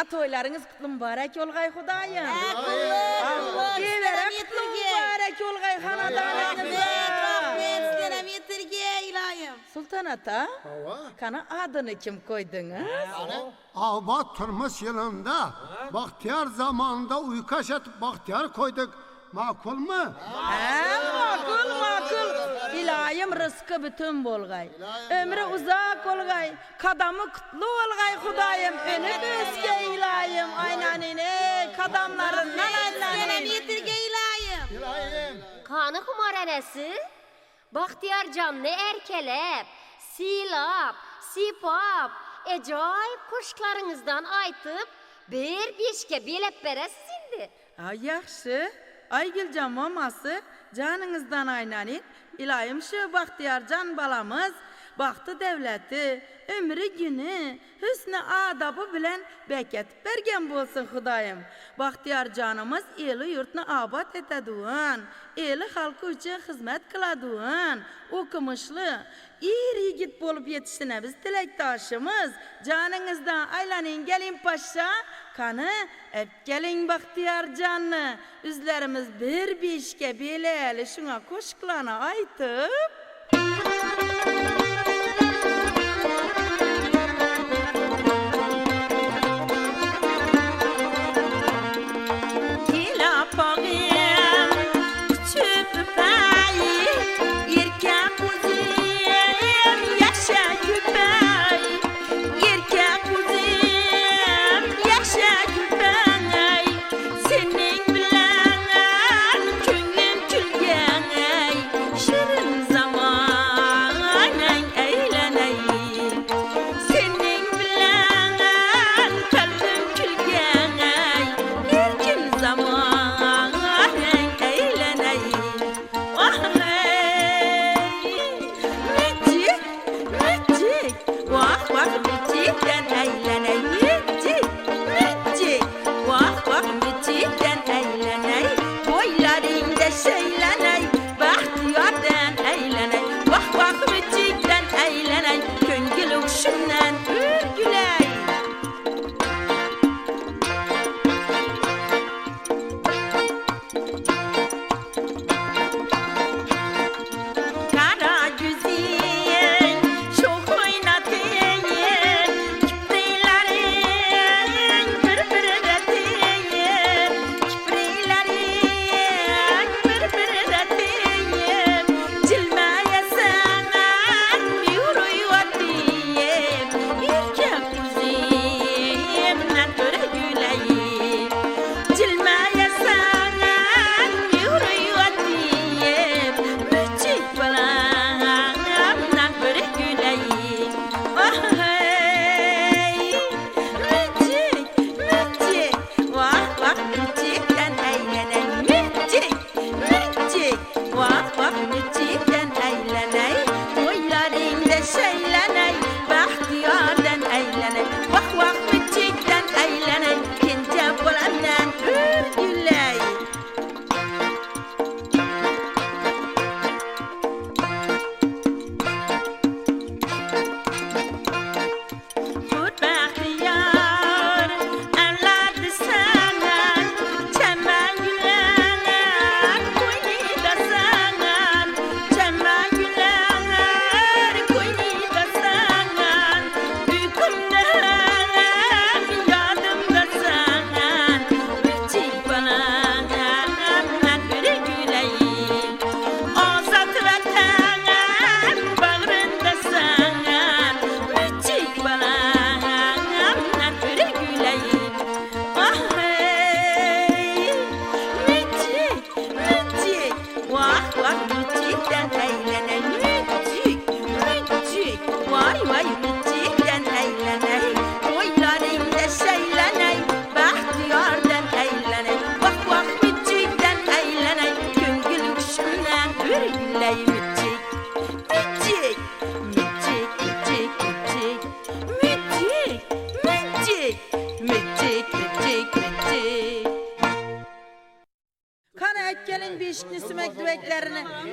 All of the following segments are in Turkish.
atoylarınız kutlu mübarek olgay Hudayım. Allah Geverek kutlu mübarek olgay hanadanınıza. Sultan ata, kana adını kim koydunuz? Abat turmuş yılında, bahtiyar zamanında uykaş atıp bahtiyar koyduk. Makul mu? Makul. İlayim rızkı bütün bolgay. Ömrü uzak olgay. Kadamı kutlu olgay Hudayım. Önü büske ilayim. Aynanine kadamlarından aylanin. Kanı kumaranesi, Bahtiyar canlı erkelep, silap, sipap, ecayip kuşlarınızdan aytıp, bir bişke bilep beresiz indi. Ay yaxşı. Aygülcan maması canınızdan aynanin. İlayim şu Bahtiyar can balamız. Baktı devleti, ömrü günü, hüsnü adabı bilen beket bergen bolsun Hudayım. Bahtiyar canımız eli yurtunu abat etediğin, eli halkı için hizmet kıladığın, okumışlı, iyi yigit bolup yetişine biz dilektaşımız. Canınızdan aylanın gelin paşa, kanı hep gelin Bahtiyar canlı. Üzlerimiz bir bişke bileli şuna koşklana aytıp.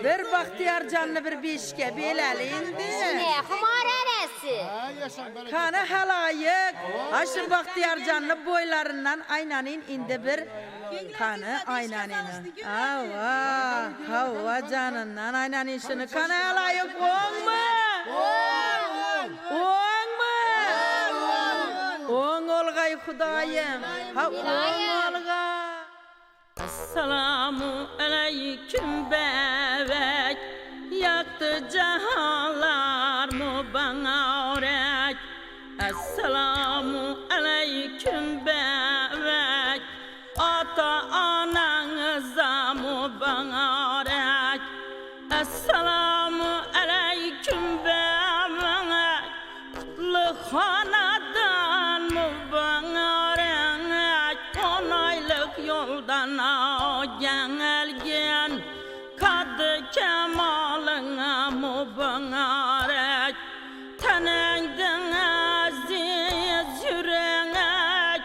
Bir Bahtiyar canlı bir bişke bileli indi. Ne kumaranesi? ailesi. Ha yaşam bereket. Kana halayık. Aşı Bahtiyarcanlı boylarından aynanın indi bir kanı aynanın. Hava canından aynanın şunu kana halayık on mu? On mu? On olgay Hudayım. Ha on olgay. Esselamu aleyküm bebek. Yaktı cahalar mübarek. Esselamu aleyküm bebek. Ata ananıza mübarek. Esselamu aleyküm bebek. Kutlu hanadan mübarek. 10 aylık yoldan gelgen. Kadı kemalına mübarek. Tenengden aziz yüreğek.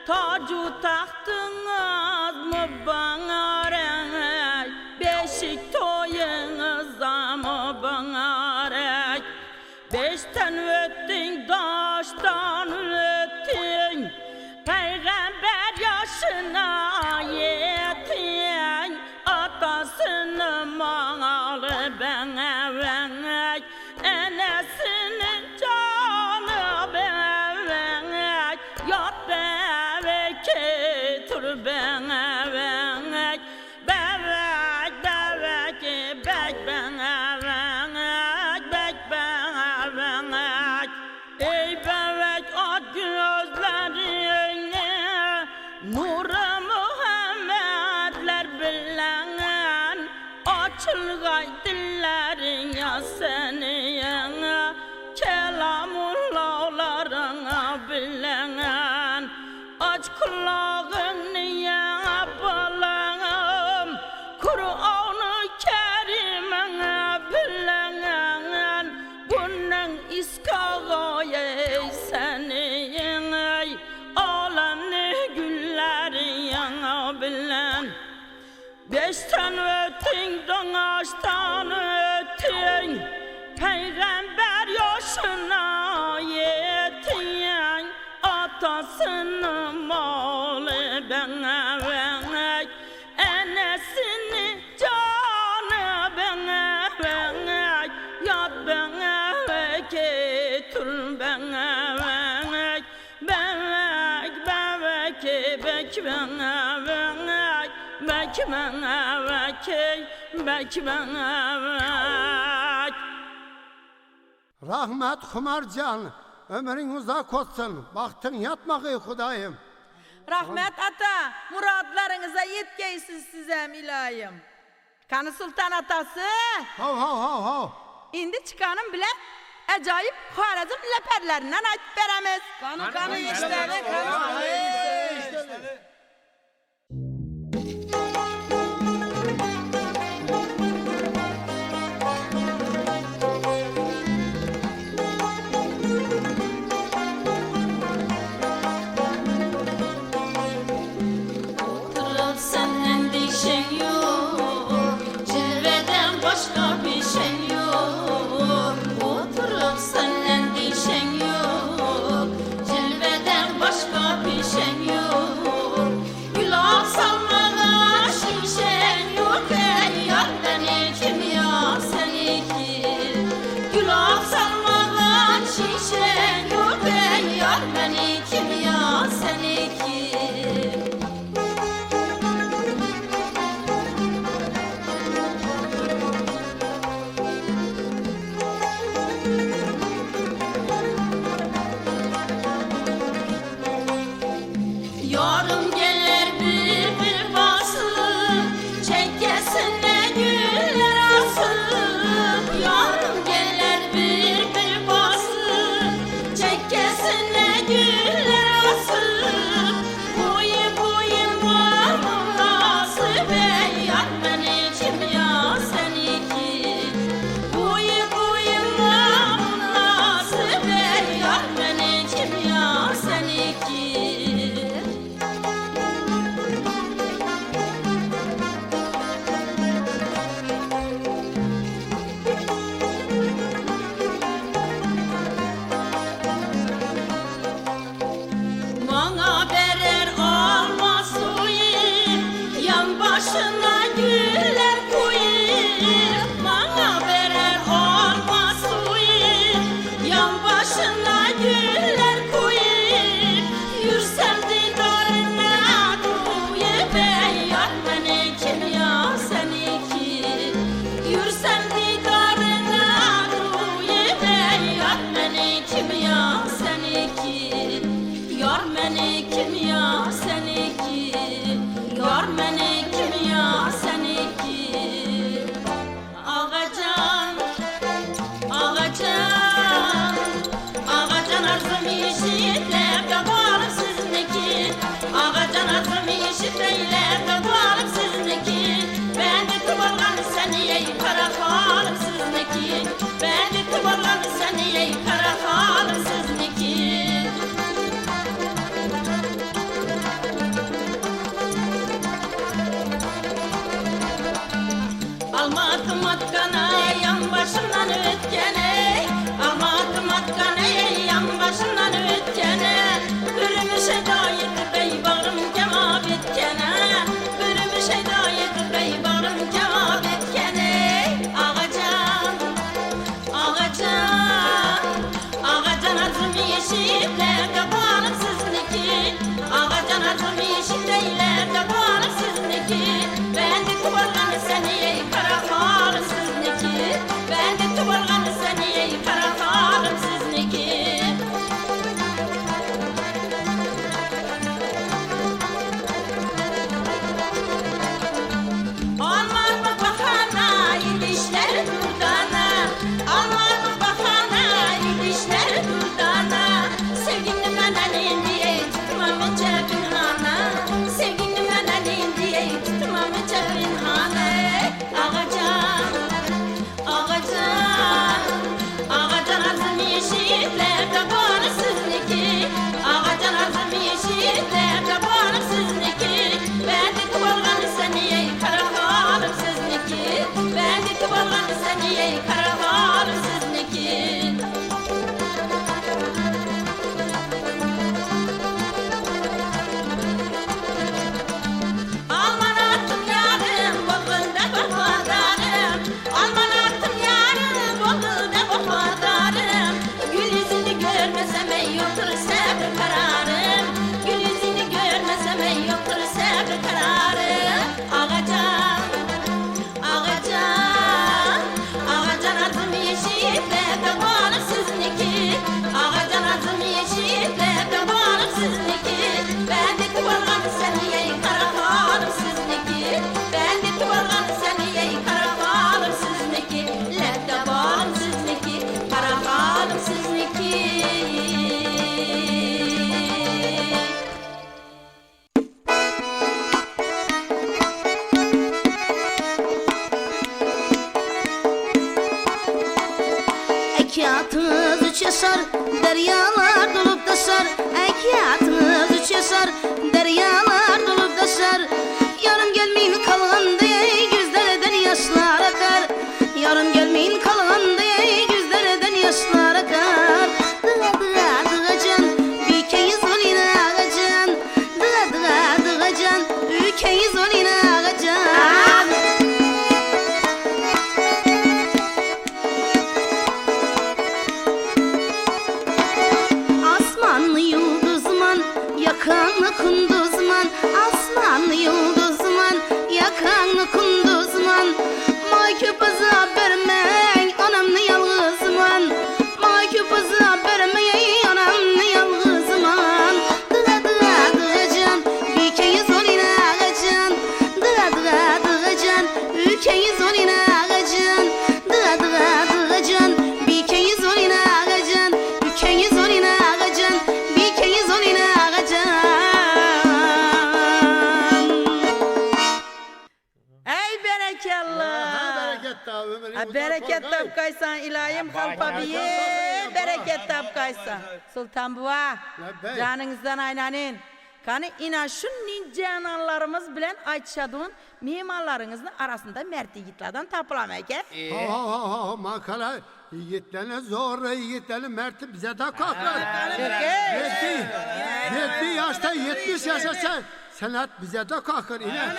Tacu tahtınız mübarek. Beşik toyunuzda mübarek. Beşten öttün, daştan öttün. Peygamber yaşına yettin. Atasını malı bana vermek. Enesinin canı vermek. Yat bebek tur bana vermek. Bebek bebek bek bana vermek. Bek bana vermek. Ey bebek at gözlerini. Nuru Muhammedler bilen. Açılgay dillerin ya senin. Kelamullahlarına bilen. Aç kulağını yapalım. Kur'an-ı Kerim'e bilen. Bunun iskağayı senin. Alemli gülleri yana bilen. Beşten öttün, donaştan öttün. Peygamber yaşına yettin. Atasını malı bana vermek. Enesini canı bana vermek. Yat bana getir bana vermek. Bebek bebek bek bana vermek. Bek bana vermek. Bek bana vermek. Rahmet Kumarcan, ömrün uzak olsun. Baktın yatmak Hudayım. Rahmet ata, muradlarınıza yetkeysiz size ilayim. Kanı Sultan atası, Hav hav hav hav. indi çıkanım bile acayip Xorazm leperlerinden açıp veremez. Kanı işleri, kanı. Oturup senden dişen yok, cilveden başka bir şey yok. Oturup senden dişen yok, cilveden başka bir şey yok. Gül salmana şişen yok, ey yar beni kim ya seni ki. Gül salmana şişen yok, ey yar beni kim ya seni ki. Ekiyatınız 3 yaşar, deryalar dolup taşar. Ekiyatınız 3 yaşar, deryalar dolup taşar. Yarım gelmeyin kalğan diye gözlerden yaşlar akar. Yarım gelmeyin kalğan diye gözlerden yaşlar akar. Dığa dığa dığa can, ülkeyi zulüne ağacan. Dığa dığa dığa can, ülkeyi zulüne ağacan. Asmanlı yıldızman, yakanlı kunduzman. Asmanlı yıldızman, yakanlı kunduzman. May köpüzü vermey, anamlı yalğızman. May köpüzü vermey, anamlı yalğızman. Dığa dığa dığa can, ülkeyi zulüne ağacan. Dığa dığa dığa can, ülkeyi zulüne ağacan. Dığa dığa dığa can, ülkeyi zulüne ağacan. Ülkeyi zulüne ağacan, ülkeyi zulüne ağacan. Ey berekallah. Bereket ta ömrü. Bereket tapkaysan ilayim halpabiye. Bereket tapkaysan. Sultan Buva. Labbey. Canınızdan aynanin. Kanı ina şu nince analarımız bilen aytşadun mimarlarınızın arasında mert yigitlerden tapılamak he? Ha makala yiğitlerine zor yiğitlerin merti bize de kalkar. 7 yaşta 70 yaşa senat bize de kalkar ine.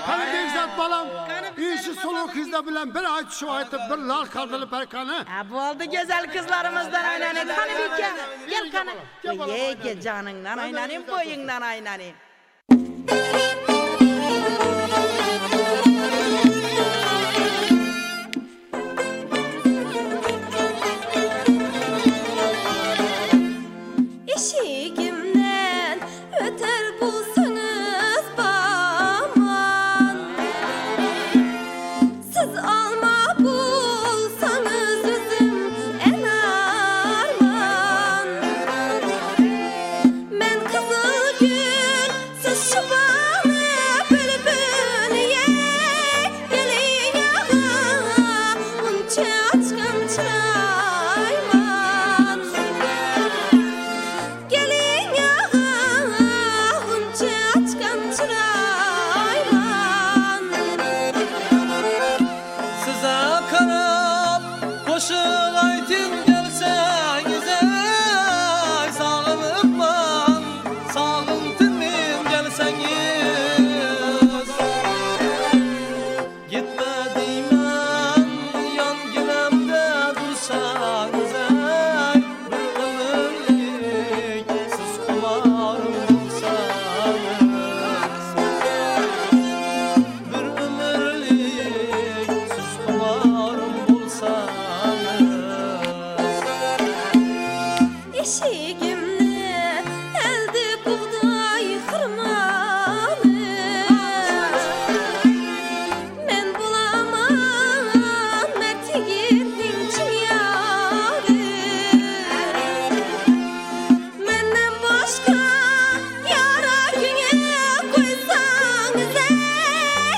Hani Nevzat balam işi soluk kızda bilen bir ay şu ayıtıp bir lal kaldırıp erkanı. Ha bu oldu güzel kızlarımızdan aynanin. Kanı bir gel kanı. Ye gel canından aynanin boyundan aynanin. Eşigimden öter bulsanız baman. Siz alma bulsanız üzüm en arman. Men kızıl gül, siz şubanı bülbülüye. Gelin yağa, unça açkın çırayman. Gelin yağa, unça açkın çırayman. Size karab koşun aytın gelsenize. Sağınıpman, sağıntımın gelseniz. Gitme deymem, yan gilemde dursanız. Bir ömürlük siz kumarım bulsanız. Bir ömürlük siz kumarım bulsanız. Eşigimni elde buğday xırmanı. Men bulamam mert yigitning çinyarı. Menden başka yara güne koysanız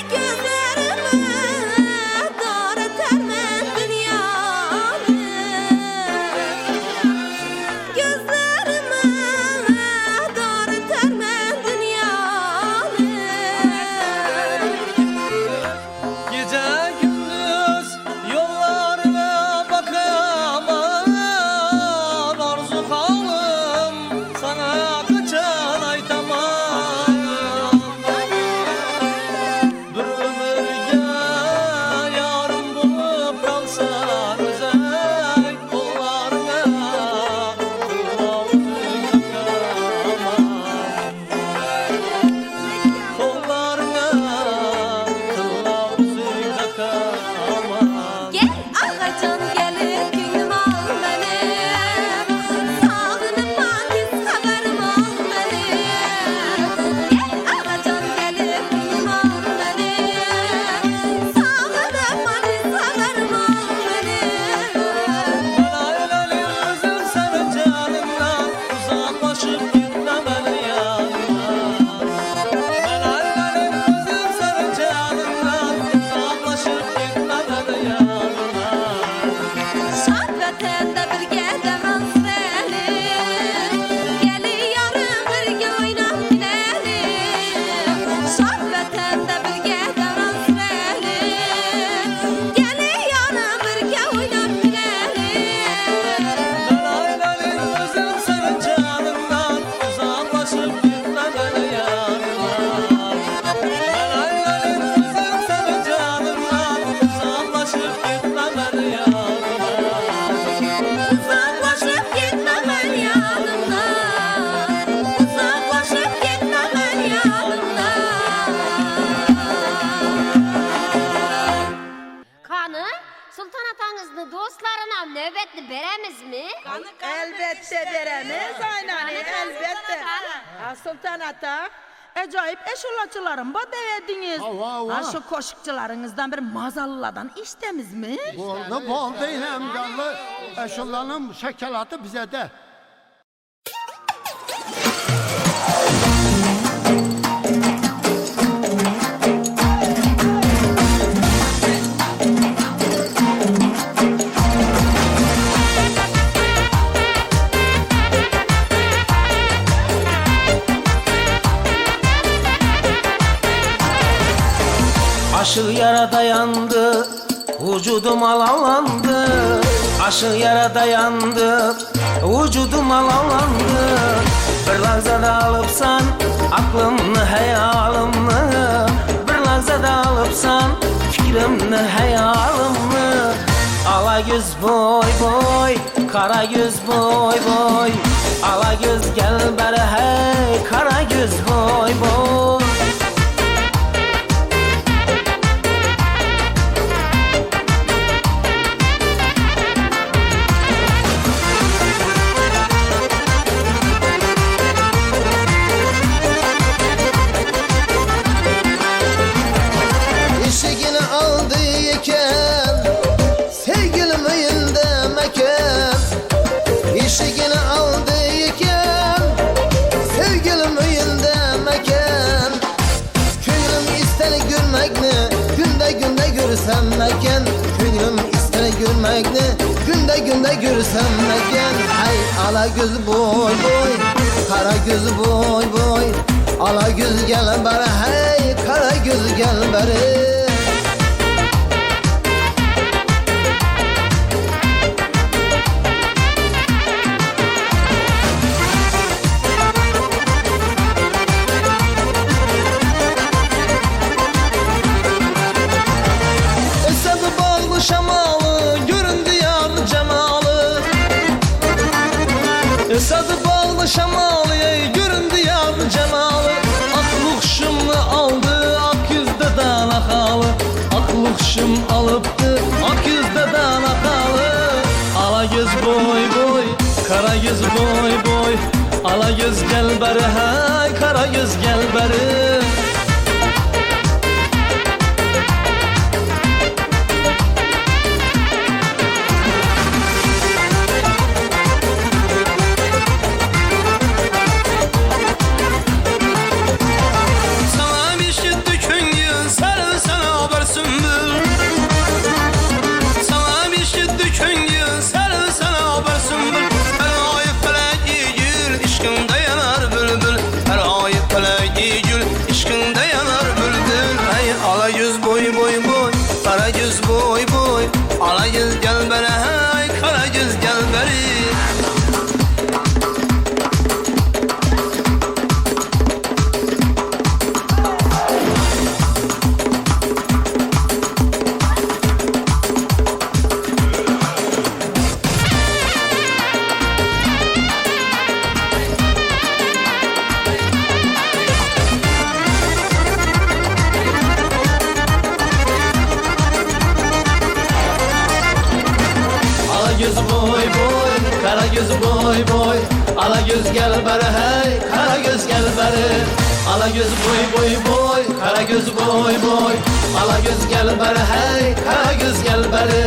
gözlerime dar etermen dünyamı. Gözlerime dar etermen dünyamı. Gece gündüz yollarına bakamam. Arzu kalım sana kaçan aytamam. Bir ömürge yarım bulup kalsan özel kollarına kılavuz takamam. Kollarına kılavuz takamam. Gel ağacan gelip günüm al beni. Sağınıp mangiz haberim al beni. Gel ağacan gelip günüm al beni. Sağınıp mangiz haberim al beni. Laylalim özüm senin canından, uzaklaşıp gitme beni yanından. Laylalim özüm senin canından, uzaklaşıp gitme beni yanından. Şad vatanda kızını dostlarına nöbetli veremizmi? Elbette veremiz aynani elbette. Ha Sultan Ata, acayip eşulacılarım bana verdiniz. Ha şu koşukçularınızdan bir mazalılardan istemiz mi? Boldu İnəmqanlı eşullanım şekelatı bize de. Aşık yara dayandı, vücudum alalandı. Aşık yara dayandı, vücudum alalandı. Bir lahzada alıpsan aklımni hayalımni, bir lahzada alıpsan fikrimni hayalimni. Ala göz boy boy, kara göz boy boy. Ala göz gel beri hey, kara göz boy boy. İşigini aldı iken sevgilim önünde mekan. İşigini aldı iken sevgilim önünde mekan. Könlüm ister görmekni günde günde görsem mekan. Könlüm ister görmekni günde günde görsem mekan. Hay ala göz boy boy, kara göz boy boy. Ala göz gel beri hey, kara göz gel beri. Esadı bağlı şamalı, göründü yar cemalı. Esadı bağlı şamalı, göründü yar cemalı. Aklı huşumlu aldı, ak yüzde danakalı. Aklı huşum alıptı, ak yüzde danakalı. Ala göz boy boy, kara göz boy boy. Ala göz gel beri hay, kara göz gel beri. Sana bir şiddet köngül sarıl sana haber sümbül. Sana bir şiddet köngül sarıl sana haber sümbül. Her ayıp felek gül işkinde yanar bülbül. Her ayıp felek gül işkinde yanar bülbül. Hey ala göz boy boy boy, kara göz boy boy. Ala göz gel beri hey, kara göz gel beri. Ala göz boy boy, kara göz boy boy. Ala göz gel beri hey, kara göz gel beri. Ala göz boy boy boy, kara göz boy boy. Ala göz gel beri hey, kara göz gel beri.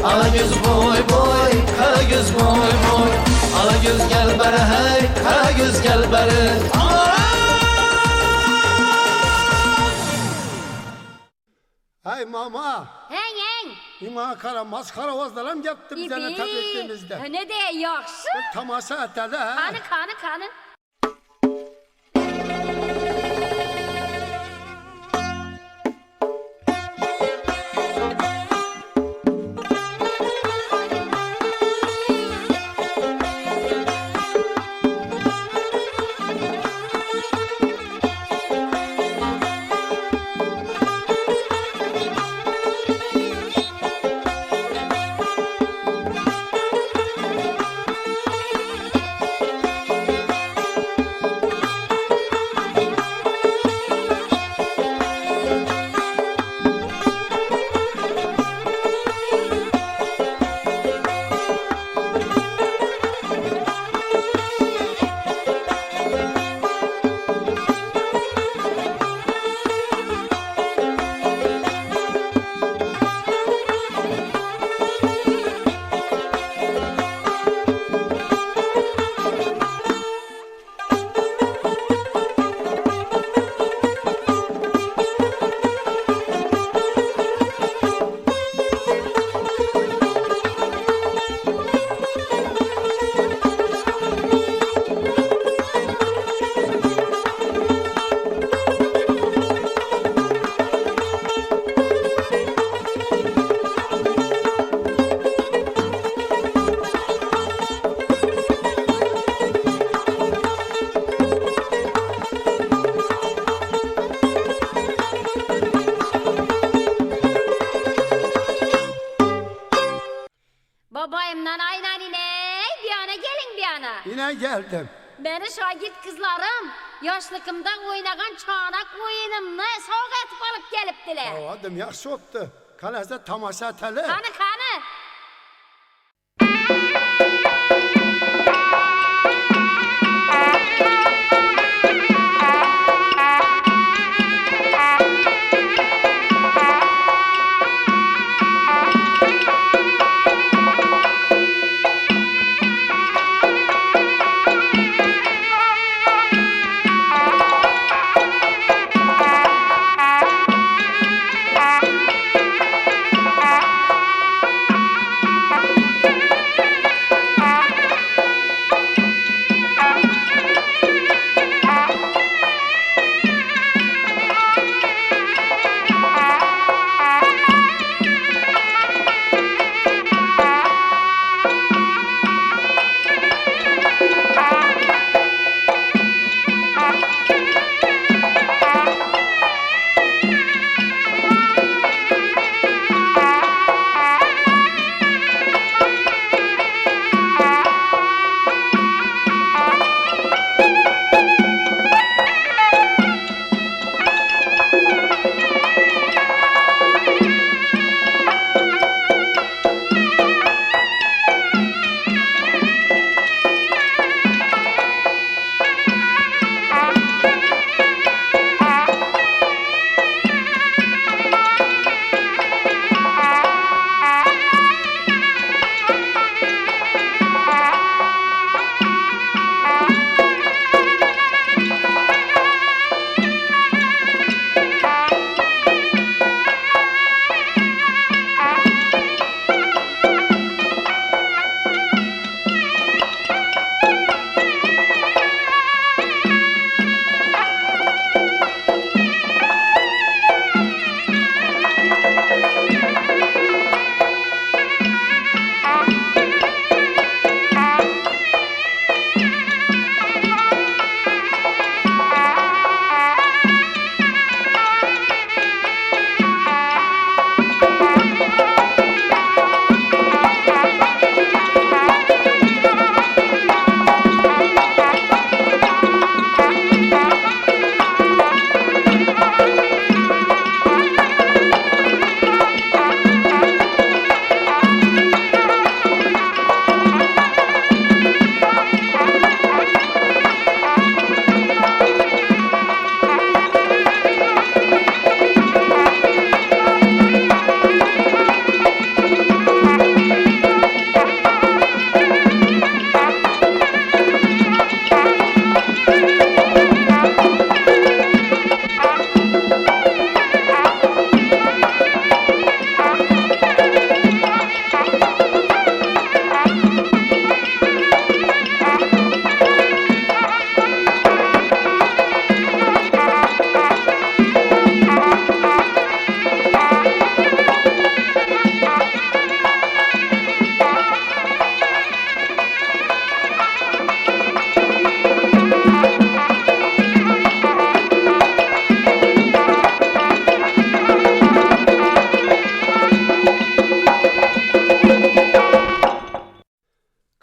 Ala göz boy boy, kara göz boy boy. Ala göz gel beri hey, kara göz gel beri. Hey mama, Heng heng. ima kara maskara ozlarım yaptı bize ne tabi ettiğimizde. Ne de yaxşı. Tamaşa ettiler ha. Kanı. Babayımdan aynen iney, bir yana gelin bir yana. Yine geldim. Beni şagird kızlarım, yaşlıkımda oynagan çanak oyunumni sovg'a etib alıp gelipdiler. Adım yaxşı oldu. Kalasa tamaşa eteli. Qani.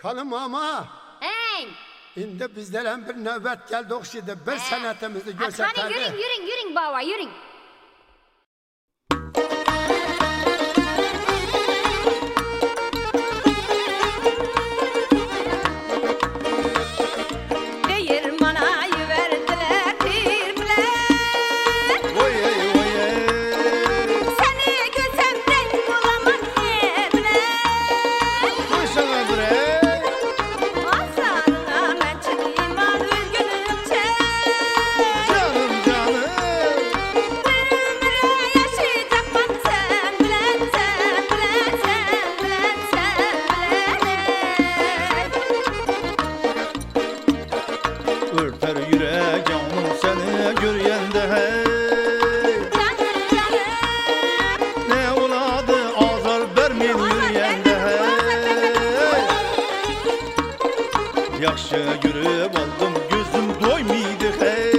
Hanım ama Eng. indi bizlere bir nöbet geldi okşaydı. Bir sanatımızı Hadi gösterdi. yürüyün baba yürüyün. Değirmanayı verdiler pirler. Seni gözümden bulamam ne bilen. Azarına ben çıkayım al üzgünümce. Ömre yaşayacakman sen bilen, sen bilen, sen bilen, sen bilen. Örter yürek canım seni görüyende hey. Canım canım. Ne oladı azar vermeyin yürüyende hey. Yaxşı görüp aldım gözüm doymaydı hey.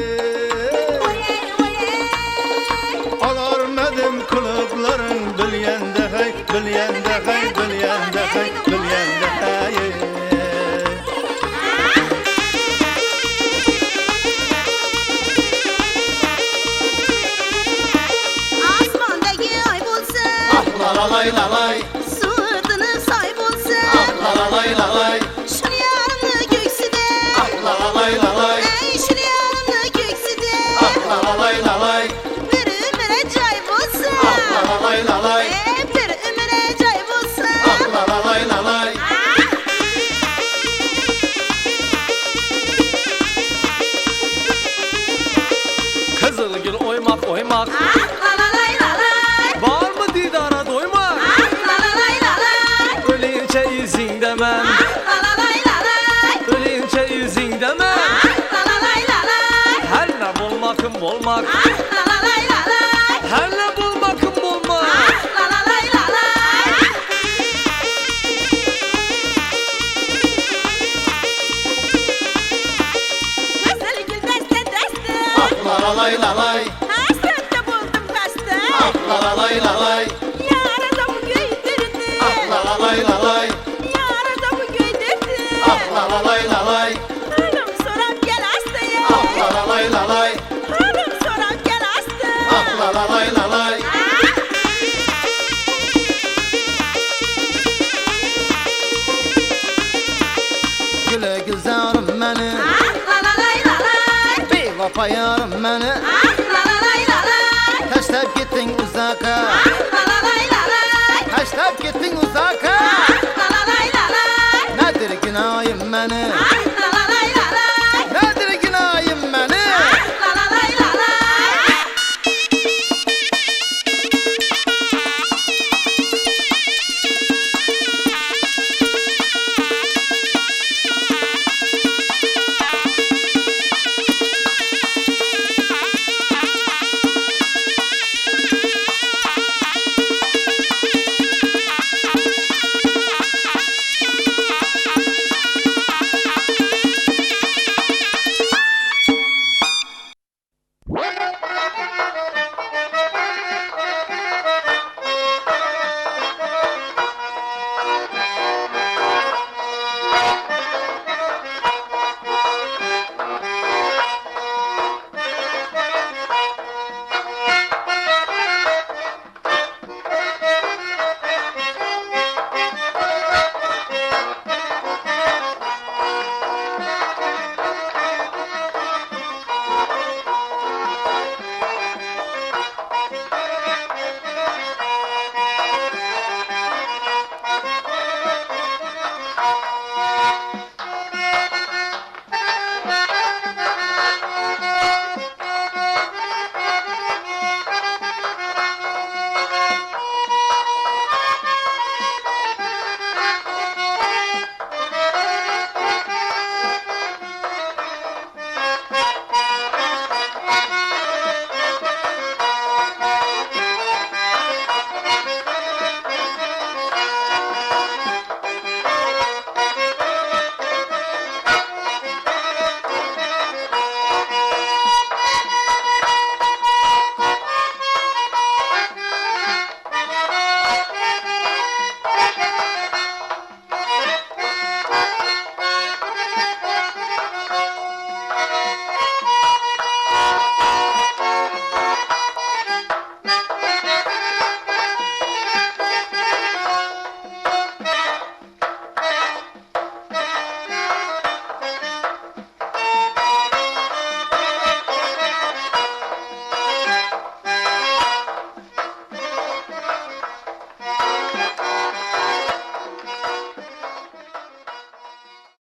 Alarmadım kılıkların bilyende hey, bilyende hey, bilyende hey, bilyende lalay Şunu yarını göksüde lalay lalay Ey şunu yarını göksüde lalay lalay Bir ömüre cay bulsa lalay lalay Bir ömüre cay bulsa lalay lalay Kızılgül oymak oymak Lalalay lalay Var mı didara doymak Lalalay lalay Ölünce izinde ben Lalalay lalay Ölünce izinde ben Lalalay lalay Her ne bulmakım bulmak Lalalay lalay Her ne bulmakım bulmak Lalalay lalay Güzel gül deste deste Lalay lalay Hasrette buldum kaçtı lalay lalay Yara da bu giydirdi lalay lalay Yara da bu giydirdi lalay lalay Hanım soram gel hastaya lalay lalay Hanım soram gel hastaya lalay lalay Güle güzelim beni Lalalay lalay Bir vafa yarım beni Lalalay lalay Taşlayıp gittin uzaka Lalalay lalay Taşlayıp gittin uzaka Lalalay lalay Nedir günahım beni